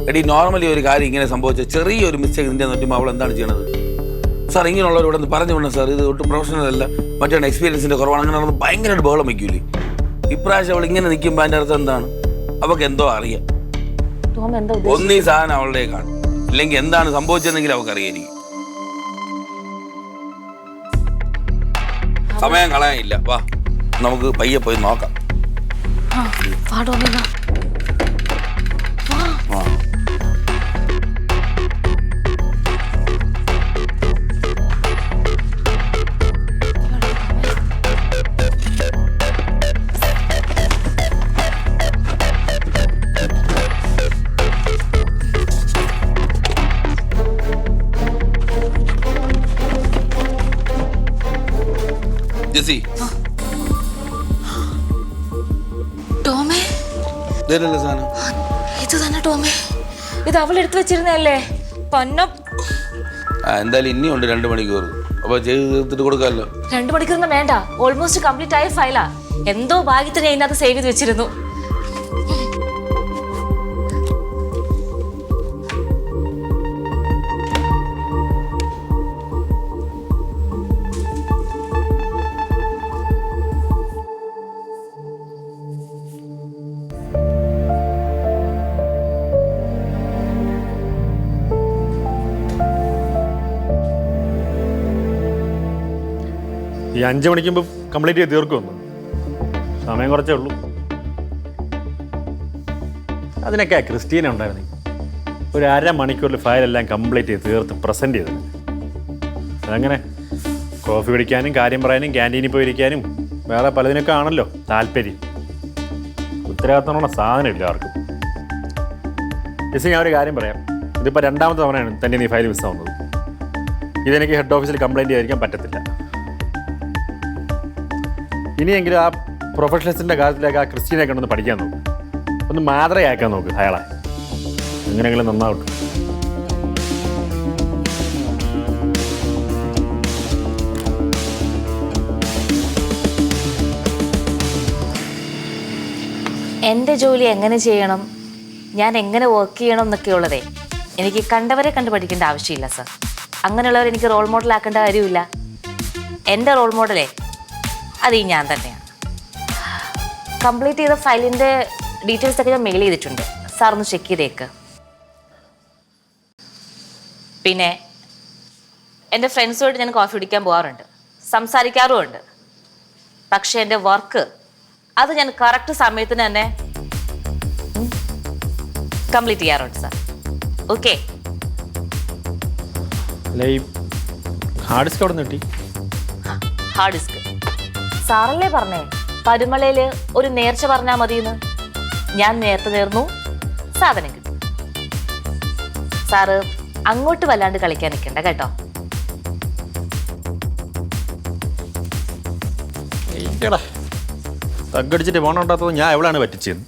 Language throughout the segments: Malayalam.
എടി നോർമലി ഒരു കാര്യം ഇങ്ങനെ സംഭവിച്ച ചെറിയൊരു മിസ്റ്റേക്ക് ഇതിൻ്റെ പറ്റുമ്പോൾ അവൾ എന്താണ് ചെയ്യണത്? സാർ ഇങ്ങനെയുള്ളവർ ഇവിടെ നിന്ന് പറഞ്ഞു വിടണം സാർ, ഇത് ഒട്ടും പ്രൊഫഷണൽ അല്ല, മറ്റേ എക്സ്പീരിയൻസിൻ്റെ കുറവാണ്. അങ്ങനെ നടന്ന് ഭയങ്കരമായിട്ട് ബഹളം വയ്ക്കൂലേ? ഇപ്രാവശ്യം അവൾ ഇങ്ങനെ നിൽക്കുമ്പോൾ അതിൻ്റെ അർത്ഥം എന്താണ്? അവൾക്ക് എന്തോ അറിയാം. ഒന്നീ സാധനം അവളുടെ കാണും, ഇല്ലെങ്കിൽ എന്താണ് സംഭവിച്ചതെങ്കിൽ അവൾക്ക് അറിയായിരിക്കും. സമയം കളയാനില്ല, വാ നമുക്ക് പയ്യെ പോയി നോക്കാം. ജെസി, ടോമേ, സാധനം ഇത് തന്നെ ടോമേ, ഇത് അവൾ എടുത്തു വെച്ചിരുന്നല്ലേ? എന്തായാലും ഇനിയുണ്ട് 2 മണിക്കൂർ, അപ്പൊ ചെയ്ത് തീർത്തിട്ട് കൊടുക്കാമല്ലോ. 2 മണിക്കൂറിന് വേണ്ട, ഓൾമോസ്റ്റ് കംപ്ലീറ്റ് ആയ ഫയലാ. എന്തോ ഭാഗ്യത്തിന് അതിനകത്ത് സേവ് ചെയ്ത് വെച്ചിരുന്നു. ഈ 5 മണിക്ക് മുമ്പ് കംപ്ലീറ്റ് ചെയ്ത് തീർക്കുമെന്ന്. സമയം കുറച്ചേ ഉള്ളൂ. അതിനൊക്കെ ക്രിസ്റ്റീന ഉണ്ടായിരുന്നു. ഒരു 1/2 മണിക്കൂറിൽ ഫയലെല്ലാം കംപ്ലീറ്റ് ചെയ്ത് തീർത്ത് പ്രസൻറ്റ് ചെയ്തത്. അതങ്ങനെ കോഫി കുടിക്കാനും കാര്യം പറയാനും ക്യാൻറ്റീനിൽ പോയിരിക്കാനും വേറെ പലതിനൊക്കെ ആണല്ലോ താല്പര്യം. ഉത്തരവാദിത്തമുള്ള സാധനം ഇല്ല ആർക്കും. ജസ്റ്റ് ഞാൻ ഒരു കാര്യം പറയാം, ഇതിപ്പോൾ 2ാമത്തെ തവണയാണ് തന്നെ നീ ഫയൽ മിസ്സാവുന്നത്. ഇതെനിക്ക് ഹെഡ് ഓഫീസിൽ കംപ്ലയിൻറ്റ് ചെയ്യാതിരിക്കാൻ പറ്റത്തില്ല. ഇനിയെങ്കിലും ആ പ്രൊഫഷണൽസിൻ്റെ കാര്യത്തിലേക്ക് ആ ക്രിസ്റ്റീനെ കൊണ്ടൊന്ന് പഠിക്കാൻ നോക്ക്, ഒന്ന് മാതൃകയാക്കാൻ നോക്ക് അയാളെ. എങ്ങനെയെങ്കിലും നന്നാവട്ടെ. എൻ്റെ ജോലി എങ്ങനെ ചെയ്യണം, ഞാൻ എങ്ങനെ വർക്ക് ചെയ്യണം എന്നൊക്കെയുള്ളതേ എനിക്ക് കണ്ടവരെ കണ്ട് പഠിക്കേണ്ട ആവശ്യമില്ല സർ. അങ്ങനെയുള്ളവർ എനിക്ക് റോൾ മോഡലാക്കേണ്ട കാര്യമില്ല. എൻ്റെ റോൾ മോഡലേ അത് ഞാൻ തന്നെയാണ്. കംപ്ലീറ്റ് ചെയ്ത ഫയലിൻ്റെ ഡീറ്റെയിൽസ് ഒക്കെ ഞാൻ മെയിൽ ചെയ്തിട്ടുണ്ട്, സാർ ഒന്ന് ചെക്ക് ചെയ്തേക്ക്. പിന്നെ എൻ്റെ ഫ്രണ്ട്സുമായിട്ട് ഞാൻ കോഫി കുടിക്കാൻ പോകാറുണ്ട്, സംസാരിക്കാറുമുണ്ട്. പക്ഷേ എൻ്റെ വർക്ക് അത് ഞാൻ കറക്റ്റ് സമയത്തിന് തന്നെ കംപ്ലീറ്റ് ചെയ്യാറുണ്ട് സാർ. ഓക്കെ? ഹാർഡ് ഡിസ്ക് അവിടെ കിട്ടി? ഹാർഡ് ഡിസ്ക് സാറല്ലേ പറഞ്ഞേ പരുമലയില് ഒരു നേർച്ച പറഞ്ഞാൽ മതിയെന്ന്. ഞാൻ നേരത്തെ നേർന്നു, സാധനം കിട്ടും. സാറ് അങ്ങോട്ട് വല്ലാണ്ട് കളിക്കാൻ നിൽക്കണ്ട കേട്ടോ. തగ్గടിച്ചിട്ട് പോകണുണ്ടാത്തത് ഞാൻ എവിടെയാണ് പറ്റിച്ചത്?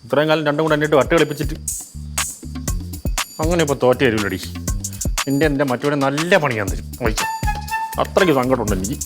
ഇത്രയും കാലം 2 കൂടെ എന്നിട്ട് വട്ട് കളിപ്പിച്ചിട്ട് അങ്ങനെ ഇപ്പോൾ തോറ്റ തരൂലടി. എൻ്റെ മറ്റൊരു നല്ല പണിയാൻ തരും. അത്രയ്ക്ക് സങ്കടമുണ്ട് എനിക്ക്.